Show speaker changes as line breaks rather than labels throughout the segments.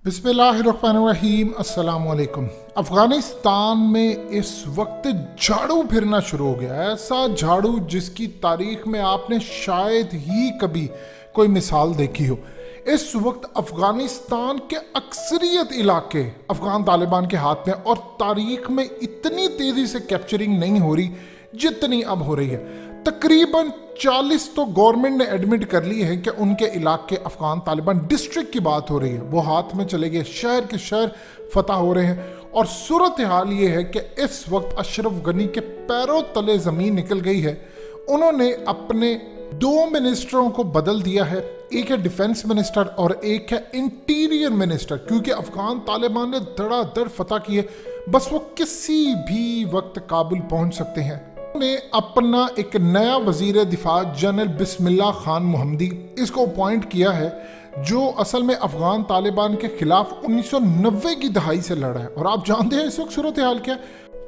बिस्मिल्लाहिर्रहमानिर्रहीम। अस्सलाम वालेकुम। अफ़गानिस्तान में इस वक्त झाड़ू फिरना शुरू हो गया है, ऐसा झाड़ू जिसकी तारीख में आपने शायद ही कभी कोई मिसाल देखी हो। इस वक्त अफ़गानिस्तान के अक्सरियत इलाके अफ़गान तालिबान के हाथ में, और तारीख में इतनी तेज़ी से कैप्चरिंग नहीं हो रही जितनी अब हो रही है। तकरीबन 40 तो गवर्नमेंट ने एडमिट कर ली है कि उनके इलाके अफ़गान तालिबान डिस्ट्रिक्ट की बात हो रही है, वो हाथ में चले गए, शहर के शहर फतह हो रहे हैं। और सूरत हाल ये है कि इस वक्त अशरफ गनी के पैरों तले ज़मीन निकल गई है। उन्होंने अपने 2 मिनिस्टरों को बदल दिया है, एक है डिफेंस मिनिस्टर और एक है इंटीरियर मिनिस्टर, क्योंकि अफ़गान तालिबान ने धड़ाधड़ फतह की है, बस वो किसी भी वक्त काबुल पहुंच सकते हैं। ने अपना एक नया वजीर दिफा जनरल बिस्मिल्लाह खान मोहम्मदी इसको अपॉइंट किया है, जो असल में अफगान तालिबान के खिलाफ 1990 की दहाई से लड़ा है। और आप जानते हैं इस वक्त सूरत हाल क्या।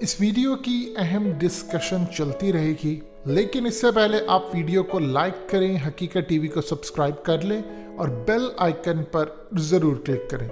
इस वीडियो की अहम डिस्कशन चलती रहेगी, लेकिन इससे पहले आप वीडियो को लाइक करें, हकीकत टीवी को सब्सक्राइब कर लें और बेल आइकन पर जरूर क्लिक करें।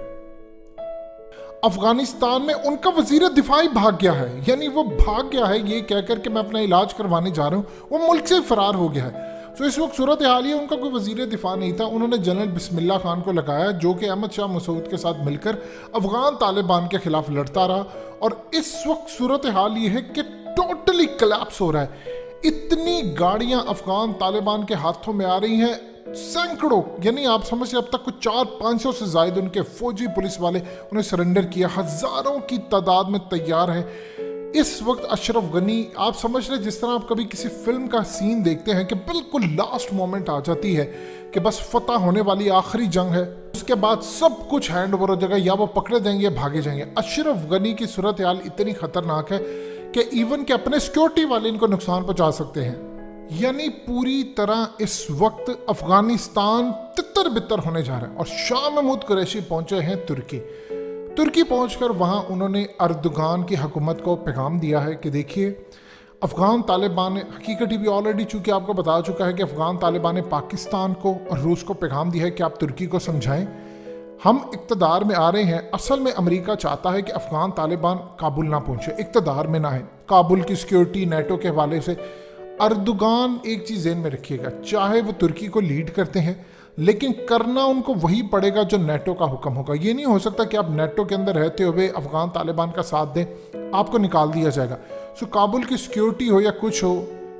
अफगानिस्तान में उनका वजीर दिफा ही भाग गया है, यानी वो भाग गया है ये कहकर के मैं अपना इलाज करवाने जा रहा हूँ, वो मुल्क से फरार हो गया है। तो इस वक्त सूरत हाल ही उनका कोई वजीर दिफा नहीं था, उन्होंने जनरल बिस्मिल्लाह खान को लगाया, जो कि अहमद शाह मसूद के साथ मिलकर अफगान तालिबान के खिलाफ लड़ता रहा। और इस वक्त सूरत हाल ये है कि टोटली कोलैप्स हो रहा है। इतनी गाड़ियां अफगान तालिबान के हाथों में आ रही हैं, सैकड़ों, यानी आप समझ रहे अब तक कुछ 400-500 से ज्यादा उनके फौजी पुलिस वाले उन्हें सरेंडर किया, हजारों की तादाद में तैयार हैं। इस वक्त अशरफ गनी, आप समझ रहे जिस तरह आप कभी किसी फिल्म का सीन देखते हैं कि बिल्कुल लास्ट मोमेंट आ जाती है कि बस फतह होने वाली आखिरी जंग है, उसके बाद सब कुछ हैंड ओवर हो जाएगा, या वो पकड़े जाएंगे भागे जाएंगे। अशरफ गनी की सूरत हाल इतनी खतरनाक है कि इवन के अपने सिक्योरिटी वाले इनको नुकसान पहुंचा सकते हैं। यानी पूरी तरह इस वक्त अफगानिस्तान तितर बितर होने जा रहा है। और शाह महमूद कुरैशी पहुंचे हैं तुर्की पहुंचकर वहां उन्होंने अर्दोगान की हुकूमत को पैगाम दिया है कि देखिए, अफगान तालिबान ने, हकीकत टीवी ऑलरेडी चूंकि आपको बता चुका है कि अफगान तालिबान ने पाकिस्तान को और रूस को पैगाम दिया है कि आप तुर्की को समझाएं, हम इक़्तिदार में आ रहे हैं। असल में अमेरिका चाहता है कि अफगान तालिबान काबुल ना पहुंचे, इक़्तिदार में ना है। काबुल की सिक्योरिटी नेटो के हवाले से अर्दोगान, एक चीज़ ज़हन में रखिएगा, चाहे वो तुर्की को लीड करते हैं, लेकिन करना उनको वही पड़ेगा जो नेटो का हुक्म होगा। ये नहीं हो सकता कि आप नेटो के अंदर रहते हुए अफगान तालिबान का साथ दें, आपको निकाल दिया जाएगा। सो काबुल की सिक्योरिटी हो या कुछ हो,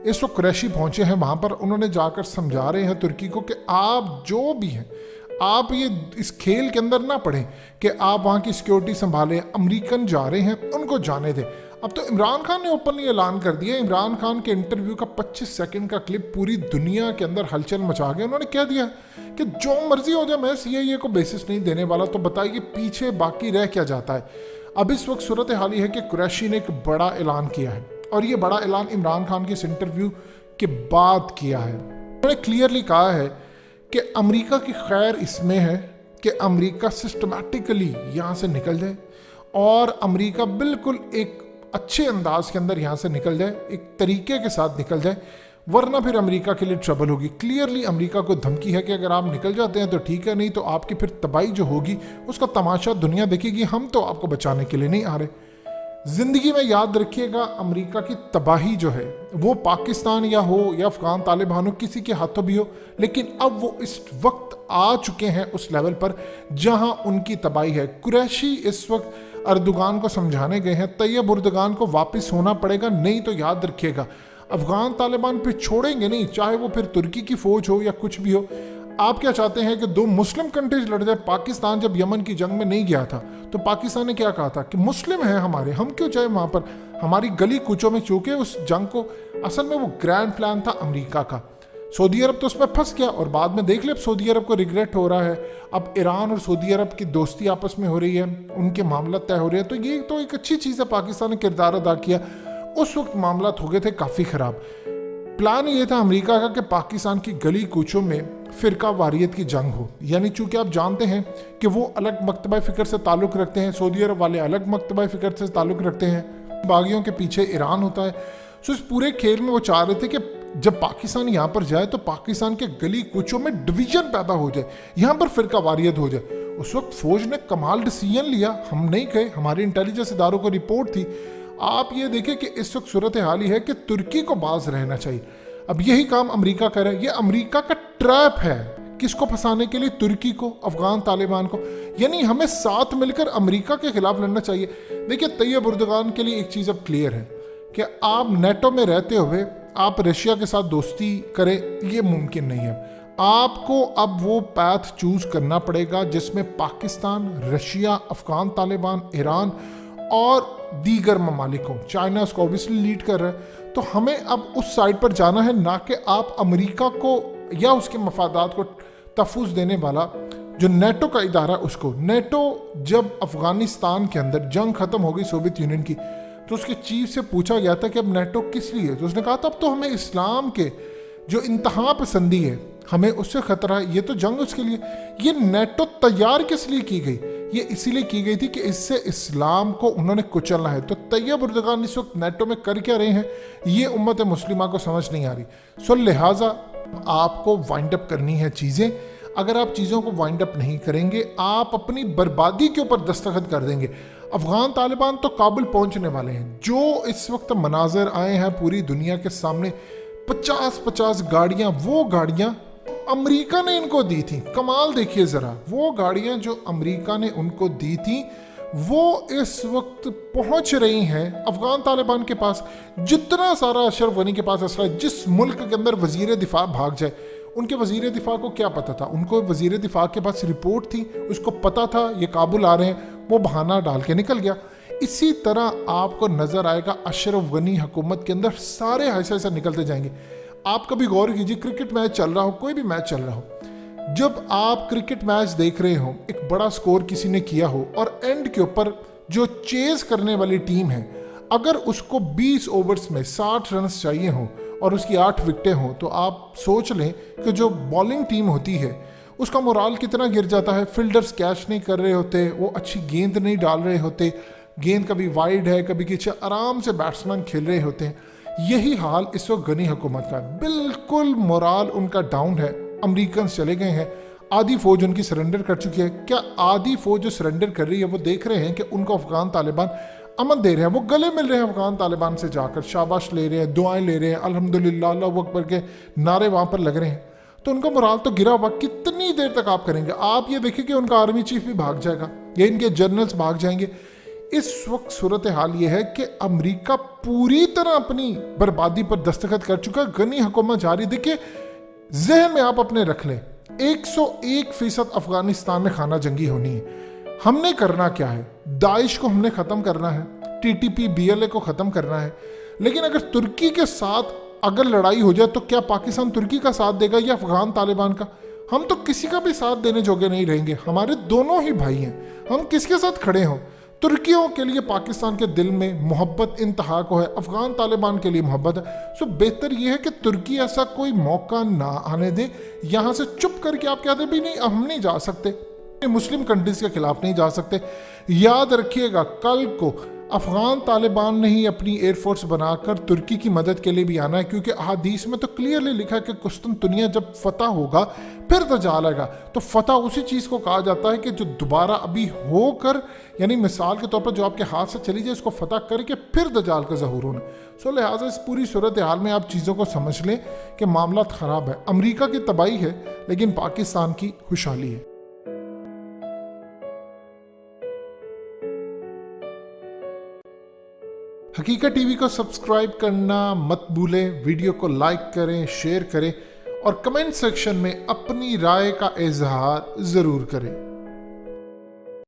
इस वक्त कुरैशी पहुंचे हैं वहाँ पर, उन्होंने जाकर समझा रहे हैं तुर्की को कि आप जो भी हैं, आप ये इस खेल के अंदर ना पड़ें कि आप वहाँ की सिक्योरिटी संभालें। अमेरिकन जा रहे हैं, उनको जाने दें। अब तो इमरान खान ने ओपनली ऐलान कर दिया, इमरान खान के इंटरव्यू का 25 सेकंड का क्लिप पूरी दुनिया के अंदर हलचल मचा गया। उन्होंने कह दिया कि जो मर्जी हो जाए, मैं सीआईए को बेसिस नहीं देने वाला। तो बताइए पीछे बाकी रह क्या जाता है। अब इस वक्त सूरत हाल ही है कि कुरैशी ने एक बड़ा ऐलान किया है, और ये बड़ा ऐलान इमरान खान के इस इंटरव्यू के बाद किया है। उन्होंने क्लियरली कहा है कि अमेरिका की खैर इसमें है कि अमेरिका सिस्टमैटिकली यहाँ से निकल जाए, और अमेरिका बिल्कुल एक अच्छे अंदाज के अंदर यहाँ से निकल जाए, एक तरीके के साथ निकल जाए, वरना फिर अमेरिका के लिए ट्रबल होगी। क्लियरली अमेरिका को धमकी है कि अगर आप निकल जाते हैं तो ठीक है, नहीं तो आपकी फिर तबाही जो होगी उसका तमाशा दुनिया देखेगी, हम तो आपको बचाने के लिए नहीं आ रहे। जिंदगी में याद रखिएगा, अमेरिका की तबाही जो है वो पाकिस्तान या हो या अफगान तालिबान हो, किसी के हाथों भी हो, लेकिन अब वो इस वक्त आ चुके हैं उस लेवल पर जहां उनकी तबाही है। कुरैशी इस वक्त अर्दोगान को समझाने गए हैं, तैयब अर्दोगान को वापस होना पड़ेगा, नहीं तो याद रखिएगा अफगान तालिबान फिर छोड़ेंगे नहीं, चाहे वो फिर तुर्की की फौज हो या कुछ भी हो। आप क्या चाहते हैं कि 2 मुस्लिम कंट्रीज लड़ जाए? पाकिस्तान जब यमन की जंग में नहीं गया था तो पाकिस्तान ने क्या कहा था कि मुस्लिम हैं हमारे, हम क्यों जाए वहाँ पर, हमारी गली कूचों में। चूंकि उस जंग को असल में वो ग्रैंड प्लान था अमेरिका का, सऊदी अरब तो उसमें फंस गया, और बाद में देख ले अब सऊदी अरब को रिग्रेट हो रहा है। अब ईरान और सऊदी अरब की दोस्ती आपस में हो रही है, उनके मामला तय हो रहे हैं, तो ये तो एक अच्छी चीज़ है। पाकिस्तान ने किरदार अदा किया, उस वक्त मामला हो गए थे काफ़ी ख़राब। प्लान ये था अमेरिका का कि पाकिस्तान की गली कूचों में फ़िरका वारियत की जंग हो, यानी चूंकि आप जानते हैं कि वो अलग मकतबा फ़िक्र से ताल्लुक़ रखते हैं, सऊदी अरब वाले अलग मकतबा फ़िक्र से ताल्लुक़ रखते हैं, बागियों के पीछे ईरान होता है। सो इस पूरे खेल में वो चाह रहे थे कि जब पाकिस्तान यहाँ पर जाए तो पाकिस्तान के गली कूचों में डिवीजन पैदा हो जाए, यहाँ पर फ़िरका वारियत हो जाए। उस वक्त फौज ने कमाल डिसीजन लिया, हम नहीं कहे, हमारे इंटेलिजेंस इदारों को रिपोर्ट थी। आप ये देखें कि इस वक्त सूरत हाल ही है कि तुर्की को बाज रहना चाहिए। अब यही काम अमेरिका कर रहा है, ये अमेरिका का ट्रैप है, किसको फंसाने के लिए? तुर्की को, अफगान तालिबान को। यानी हमें साथ मिलकर अमेरिका के खिलाफ लड़ना चाहिए। देखिए तैयब एर्दोगान के लिए एक चीज़ अब क्लियर है कि आप नेटो में रहते हुए आप रशिया के साथ दोस्ती करें, ये मुमकिन नहीं है। आपको अब वो पैथ चूज करना पड़ेगा जिसमें पाकिस्तान, रशिया, अफगान तालिबान, ईरान और दीगर ममालिक हों। चाइना इसको ऑब्वियसली लीड कर रहा है, तो हमें अब उस साइड पर जाना है, ना कि आप अमेरिका को या उसके मफादात को तहफ़्फ़ुज़ देने वाला जो नेटो का इदारा उसको। नेटो जब अफगानिस्तान के अंदर जंग ख़त्म हो गई सोवियत यूनियन की, तो उसके चीफ से पूछा गया था कि अब नेटो किस लिए, तो उसने कहा था अब तो हमें इस्लाम के जो इंतहा पसंदी है हमें उससे खतरा है, ये तो जंग उसके लिए। ये नेटो तैयार किस लिए की गई? ये इसीलिए की गई थी कि इससे इस्लाम को उन्होंने कुचलना है। तो तैयब एर्दोगान इस वक्त नेटो में कर क्या रहे हैं, ये उम्मत मुस्लिमा को समझ नहीं आ रही। सो लिहाजा आपको वाइंड अप करनी है चीज़ें। अगर आप चीज़ों को वाइंड अप नहीं करेंगे, आप अपनी बर्बादी के ऊपर दस्तखत कर देंगे। अफगान तालिबान तो काबुल पहुंचने वाले हैं। जो इस वक्त मनाजर आए हैं पूरी दुनिया के सामने, 50-50 गाड़ियां, वो गाड़ियां अमेरिका ने इनको दी थी। कमाल देखिए ज़रा, वो गाड़ियां जो अमेरिका ने उनको दी थी वो इस वक्त पहुंच रही हैं अफगान तालिबान के पास। जितना सारा अशरफ गनी के पास असला, जिस मुल्क के अंदर वजीर दिफा भाग जाए, उनके वजीर दिफा को क्या पता था? उनको वजीर दिफा के पास रिपोर्ट थी, उसको पता था ये काबुल आ रहे हैं, वो बहाना डाल के निकल गया। इसी तरह आपको नजर आएगा अशरफ गनी हुकूमत के अंदर सारे ऐसे ऐसे निकलते जाएंगे। आप कभी गौर कीजिए, क्रिकेट मैच चल रहा हो, कोई भी मैच चल रहा हो, जब आप क्रिकेट मैच देख रहे हो, एक बड़ा स्कोर किसी ने किया हो और एंड के ऊपर जो चेज करने वाली टीम है, अगर उसको 20 ओवर्स में 60 रन चाहिए हो और उसकी 8 विकेटें हों, तो आप सोच लें कि जो बॉलिंग टीम होती है उसका मोराल कितना गिर जाता है। फील्डर्स कैच नहीं कर रहे होते, वो अच्छी गेंद नहीं डाल रहे होते, गेंद कभी वाइड है कभी किसी, आराम से बैट्समैन खेल रहे होते हैं। यही हाल इस वक्त गनी हुकूमत का, बिल्कुल मोराल उनका डाउन है। अमेरिकन चले गए हैं, आधी फौज उनकी सरेंडर कर चुकी है। क्या आधी फौज जो सरेंडर कर रही है वो देख रहे हैं कि उनको अफगान तालिबान अमन दे रहे हैं? वो गले मिल रहे हैं अफगान तालिबान से जाकर, शाबाश ले रहे हैं, दुआएं ले रहे हैं, अल्हम्दुलिल्लाह, अल्लाहु अकबर के नारे वहाँ पर लग रहे हैं। तो उनका मोराल तो गिरा हुआ। कितनी देर तक आप करेंगे? आप ये देखिए कि उनका आर्मी चीफ भी भाग जाएगा या इनके जनरल्स भाग जाएंगे। इस वक्त सूरत हाल ये है कि अमेरिका पूरी तरह अपनी बर्बादी पर दस्तखत कर चुका है। गनी हुकूमत जारी। देखिए जहन में आप अपने रख लें, 101% अफगानिस्तान में खाना जंगी होनी है। हमने करना क्या है? दाइश को हमने ख़त्म करना है, TTP BLA को ख़त्म करना है। लेकिन अगर तुर्की के साथ अगर लड़ाई हो जाए तो क्या पाकिस्तान तुर्की का साथ देगा या अफगान तालिबान का? हम तो किसी का भी साथ देने जोगे नहीं रहेंगे। हमारे दोनों ही भाई हैं, हम किसके साथ खड़े हों? तुर्कियों के लिए पाकिस्तान के दिल में मोहब्बत इंतहा को है, अफगान तालिबान के लिए मोहब्बत है। सो बेहतर यह है कि तुर्की ऐसा कोई मौका ना आने दे। यहाँ से चुप करके आप कहते भी नहीं अब हम नहीं जा सकते, मुस्लिम कंट्रीज के खिलाफ नहीं जा सकते। याद रखिएगा कल को अफगान तालिबान ने ही अपनी एयरफोर्स बनाकर तुर्की की मदद के लिए भी आना है, क्योंकि अहादीस में तो क्लियरली लिखा है कि कुस्तुनतुनिया जब फतह होगा फिर दज्जाल आएगा। तो फतह उसी चीज़ को कहा जाता है कि जो दोबारा अभी होकर, यानी मिसाल के तौर पर जो आपके हाथ से चली जाए इसको फतह करके फिर दज्जाल का ज़हूर होना। सो लिहाजा इस पूरी सूरत हाल में आप चीज़ों को समझ लें कि मामला ख़राब है। अमरीका की तबाही है लेकिन पाकिस्तान की खुशहाली है। हकीकत टीवी को सब्सक्राइब करना मत भूलें, वीडियो को लाइक करें, शेयर करें और कमेंट सेक्शन में अपनी राय का इजहार ज़रूर करें।